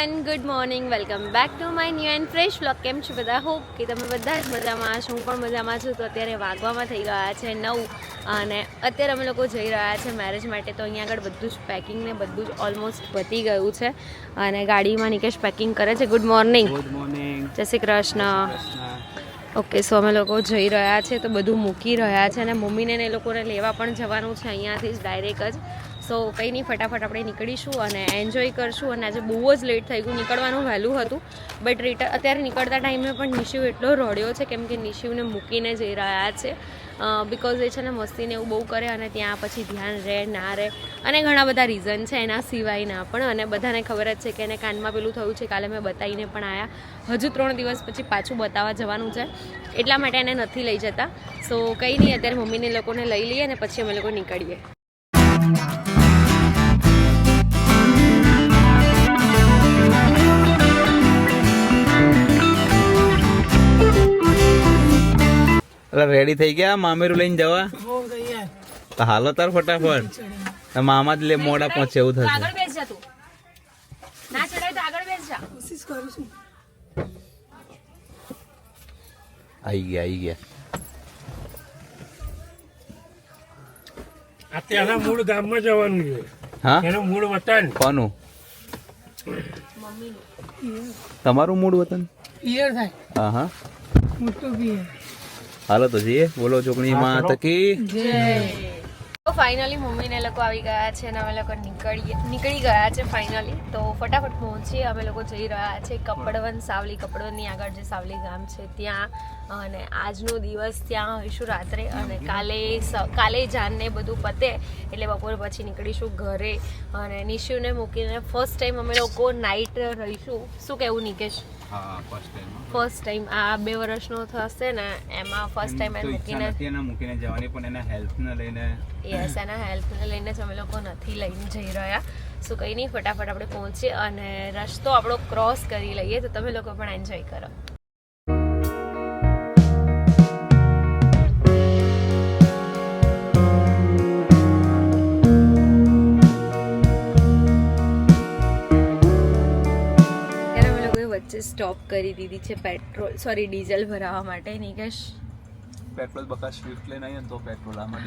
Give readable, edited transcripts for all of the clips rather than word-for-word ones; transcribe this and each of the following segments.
Everyone, good morning. Welcome back to my new and fresh vlog. કેમ છો બધા? Hope કે તમે બધા જ મજામાં હશો. હું પણ મજામાં છું. તો અત્યારે વાગવામાં થઈ ગયા છે 9 અને અત્યારે અમે લોકો જઈ રહ્યા છે મેરેજ માટે. તો અહીંયા આગળ બધું જ પેકિંગ ને બધું જ ઓલમોસ્ટ પતી ગયું છે અને ગાડીમાં નિકેશ પેકિંગ કરે છે. Good morning. Good morning. જય શ્રી કૃષ્ણ. ઓકે, સો અમે લોકો જઈ રહ્યા છે તો બધું મૂકી રહ્યા છે અને મમ્મીને એ લોકોને લેવા પણ જવાનું છે અહીંયાથી જ ડાયરેક્ટ જ. સો કંઈ નહીં, ફટાફટ આપણે નીકળીશું અને એન્જોય કરશું. અને આજે બહુ જ લેટ થઈ ગયું, નીકળવાનું વહેલું હતું બટ અત્યારે નીકળતા ટાઈમે પણ નિશિવ એટલો રડ્યો છે કેમ કે નિશિવને મૂકીને જઈ રહ્યા છે. બિકોઝ એ છે ને મસ્તીને એવું બહુ કરે અને ત્યાં પછી ધ્યાન રહે ના રહે અને ઘણા બધા રીઝન છે એના સિવાયના પણ. અને બધાને ખબર જ છે કે એને કાનમાં પેલું થયું છે. કાલે મેં બતાવીને પણ આવ્યા. હજુ 3 દિવસ પછી પાછું બતાવવા જવાનું છે એટલા માટે એને નથી લઈ જતા. સો કંઈ નહીં, અત્યારે મમ્મીને લોકોને લઈ લઈએ અને પછી અમે લોકો નીકળીએ. રેડી થઈ ગયા મામેરું લઈને જવા? તો હાલો તાર ફટાફટ. મામા જ લે મોડા પહોંચે એવું થશે. આગળ બેસ જા તું. ના ચડાય તો આગળ બેસ જા. કોશિશ કરું છું. આવી ગયા. અત્યારે મૂળ ગામમાં જવાનું છે. હા, એનું મૂળ વતન. કોનું? તમારું મૂળ વતન? પિયર થાય. હા હા, મોટો પિયર. હાલો તો જઈએ. બોલો ચોકણી માં તકી. તો ફાઇનલી મમ્મીને લોકો આવી ગયા છે અને અમે લોકો નીકળી ગયા છે ફાઇનલી. તો ફટાફટ પહોંચીએ. અમે લોકો જઈ રહ્યા છે કપડવન સાવલી. કપડવનની આગળ જે સાવલી ગામ છે ત્યાં. અને આજનો દિવસ ત્યાં હોઈશું રાત્રે અને કાલે જાનને બધું પતે એટલે બપોર પછી નીકળીશું ઘરે. અને નિશિવને મૂકીને ફર્સ્ટ ટાઈમ અમે લોકો નાઇટ રહીશું. શું કહેવું નિકેશ? ફર્સ્ટ ટાઈમ આ 2 વર્ષનો થશે ને એમાં ફર્સ્ટ ટાઈમ મૂકીને જવાની પણ એના હેલ્થને લઈને. યસ, એના હેલ્થને લઈને જ અમે લોકો નથી લઈને જઈ રહ્યા. સો કંઈ નહીં, ફટાફટ આપણે પહોંચીએ અને રસ્તો આપણો ક્રોસ કરી લઈએ. તો તમે લોકો પણ એન્જોય કરો. સ્ટોપ કરી દીધી છે ડીઝલ ભરાવા માટે. નિકેશ, પેટ્રોલ બકા સ્વિફ્ટ લઈને આવીએ તો પેટ્રોલ આમાં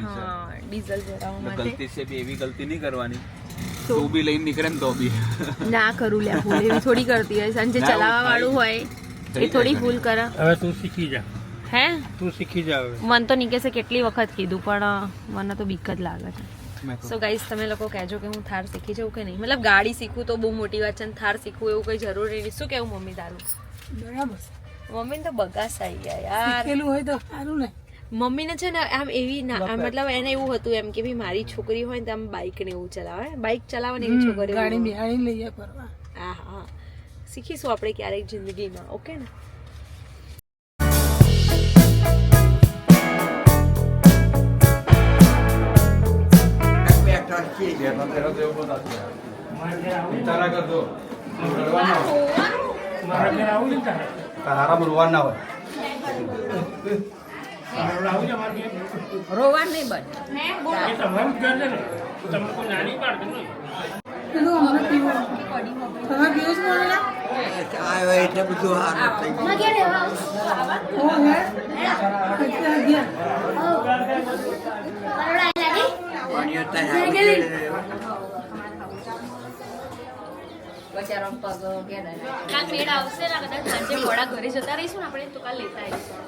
ડીઝલ ભરાવા માટે ગલતી છે બી એવી ગલતી નહીં કરવાની. તો બી લઈને નીકળે ને તો બી ના કરું લે. ભૂલ એવી થોડી કરતી હોય. સાંજે ચલાવવા વાળું હોય એ થોડી ભૂલ કરે. હવે તું શીખી જા. હે, તું શીખી જા. મને તો નિકેશે કેટલી વખત કીધું પણ મને તો બીક જ લાગે છે. સો ગાઈસ, તમે લોકો કહેજો કે હું થાર શીખી જાઉં કે નહીં. મતલબ ગાડી શીખવું તો બહુ મોટી વાત છે, થાર શીખવું એવું કંઈ જરૂરી નહીં. શું કેવું મમ્મી તારું? બરાબર. મમ્મીને તો બગાસ આવી ગયા યાર. શીખેલું હોય તો સારું ને. મમ્મીને છે ને આમ એવી મતલબ એને એવું હતું એમ કે ભાઈ મારી છોકરી હોય ને આમ બાઇક ને એવું ચલાવે. બાઇક ચલાવવાની એવી છોકરી ગાડી બિહાડી લઈએ ફરવા. હા, શીખીશું આપણે ક્યારેક જિંદગીમાં. ઓકે ને? રોવાન નહીં બન. કાલ મેળ આવશે ને કદાચ સાંજે મોડા ઘરે જતા રહીશું ને આપણે તો કાલ લેતા આવીશું.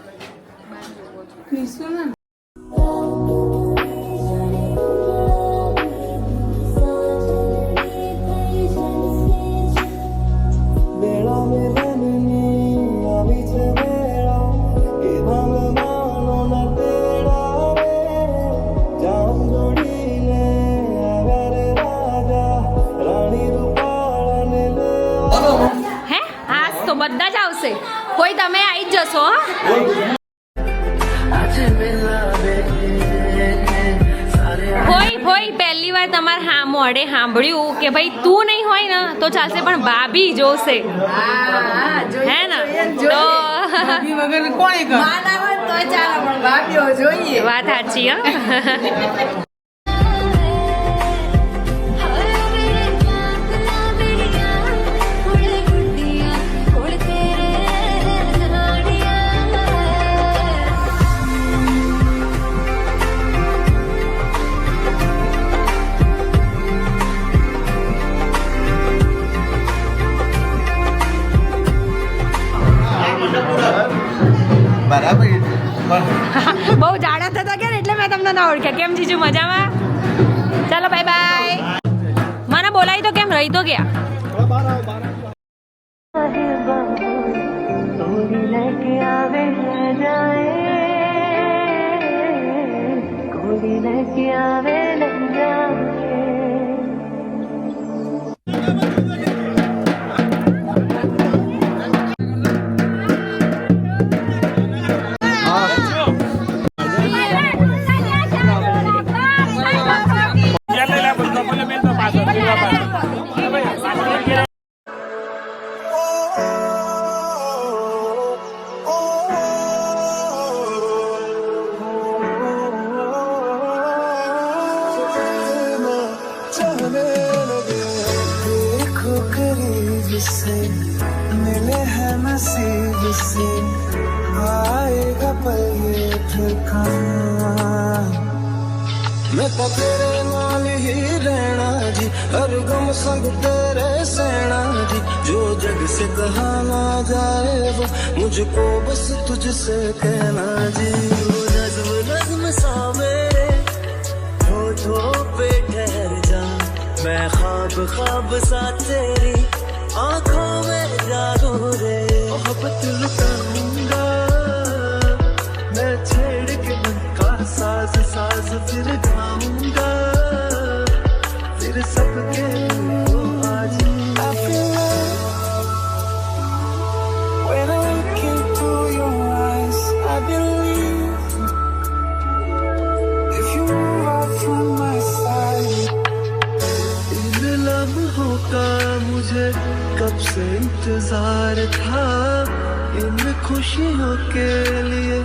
બધા જ આવશે. કોઈ તમે આવી જ જશો. હોય પહેલી વાર તમારે મોઢે સાંભળ્યું કે ભાઈ તું નહીં હોય ને તો ચાલશે પણ ભાભી જોશે. હે ને? તો વાત સાચી. હા, ઓળખ્યા. કેમ જીજુ મજામાં? ચાલો બાય બાય. મને બોલાવી તો કેમ રહી તો ગયા. देखो करीब से मिले हैं नसीब से आएगा पल ये ठिकाना मैं तो तेरे नाल ही रहना जी हर गम संग तेरे सहना जी जो जग से कहा ना जाए वो मुझको बस तुझसे कहना जी वो नज़्म नज़्म सा मेरे होठों पे ठहर जा मैं ख्वाब ख्वाब सा तेरी आंखों में जागो रे मोहब्बत लुटाऊंगा मैं छेड़ के मन का साज साज फिर गाऊंगा फिर सबके को आज I feel love when I look into your eyes I believe if you move out from my side इन लम्हों का मुझे कब से इंतजार था इन खुशियों के लिए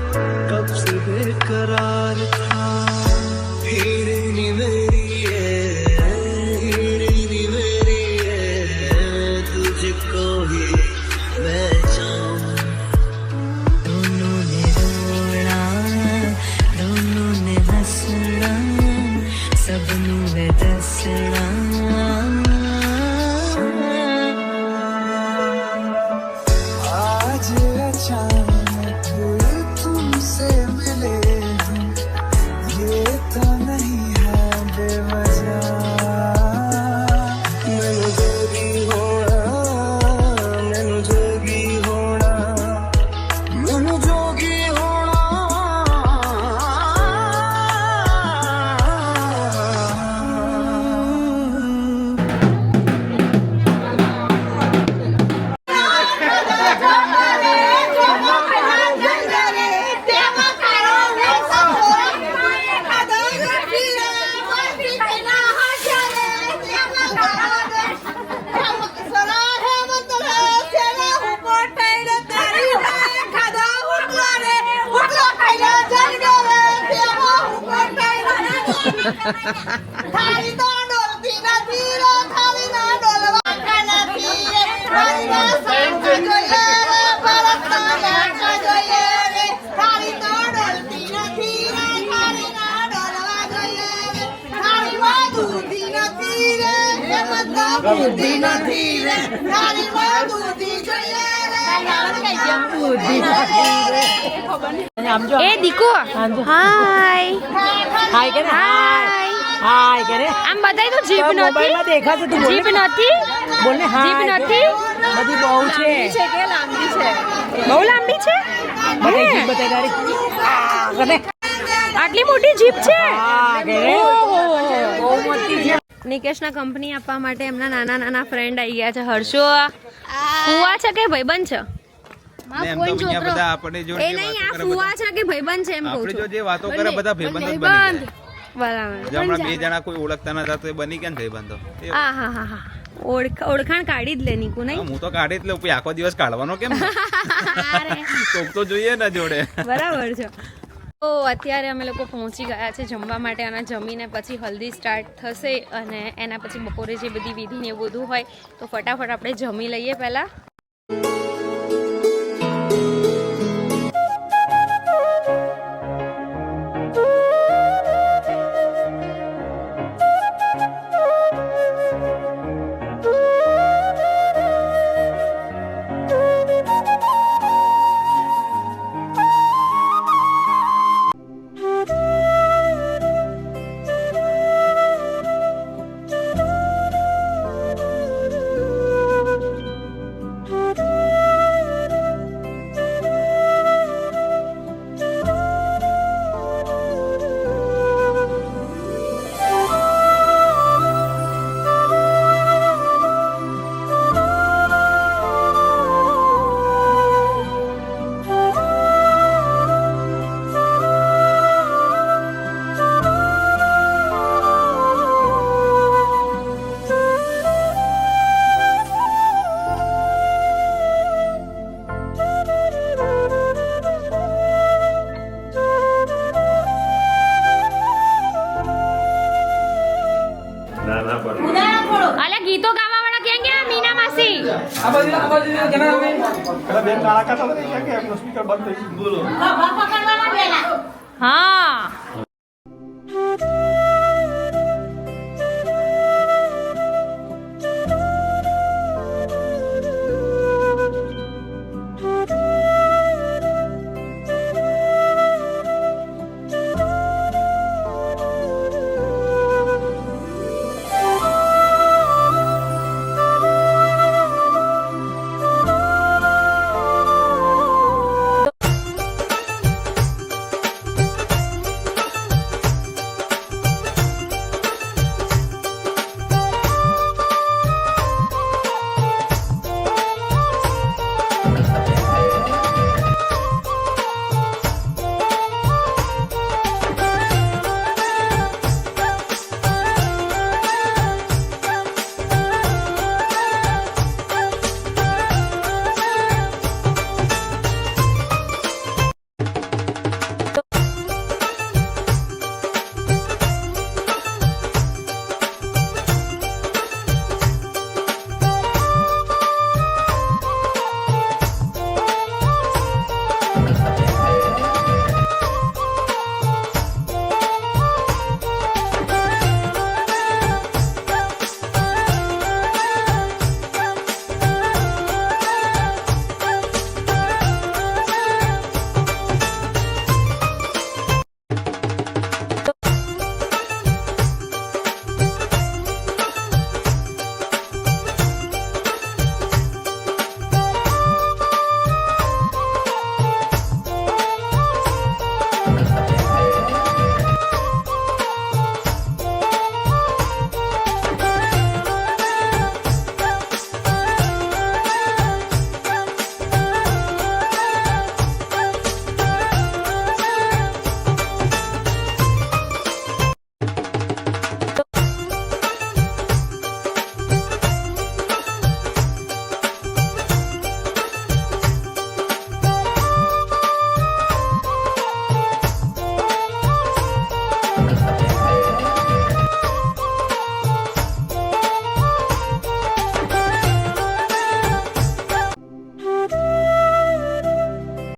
कब से बेकरार था हीरे मेरी तुझको ही मैं चाहूं दोनों ने रोना दोनों ने हंसना सबनू है दसना आज अचानक तुमसे मिले हम ये तो नहीं है बेवजह मैनू जोगी होना मैनू जोगी होना થાળી તો ડોલતી નથી રે થાળી ના ડોલવા નથી રે થાળી ના સાંભળવા જોઈએ રે ભરતના નાચવા જોઈએ રે થાળી તો ડોલતી નથી રે થાળી ના ડોલવા જોઈએ રે થાળીમાં દૂધી નથી રે એમાં તો બુદ્ધિ નથી રે થાળીમાં દૂધી જોઈએ રે બુદ્ધિ નથી રે એ દીકુ હાય હાય કે હાય હાય કે આમ બતાવી તો જીભ મોબાઈલમાં નથી દેખાશે તું જીભ નથી બોલ ને જીભ હાય નથી બધી બહુ છે કે લાંબી છે બહુ લાંબી છે બતાઈ જીભ બતાઈ તારી આ કરે આટલી મોટી જીભ છે આ કરે બહુ મોટી છે નિકેશના કંપની આપવા માટે એમના નાના નાના ફ્રેન્ડ આવી ગયા છે. હર્ષો ફુવા છે કે ભાઈબંધ છે? ને એમ તો અહીંયા બધા આપણે જો એ નહીં આ ફુવા છે કે ભાઈબંધ છે એમ કહું આપણે જો છું. જે વાતો કરે બધા ભાઈબંધ જ બની જાય. બરાબર. જો હમણાં બે જણા કોઈ ઓળખતા નતા તો એ બની કેમ ભાઈબંધો? હા હા હા હા ઓળખાણ કાઢી જ લે નીકુ નહીં. હું તો કાઢી જ લઉં પછી આખો દિવસ કાઢવાનો કેમ કોક તો જોઈએ ને જોડે. બરાબર છે. તો અત્યારે અમે લોકો પહોંચી ગયા છે જમવા માટે અને જમીને પછી હલ્દી સ્ટાર્ટ થશે અને એના પછી બપોરે જે બધી વિધિ ને એવું બધું હોય તો ફટાફટ આપણે જમી લઈએ પહેલા. હા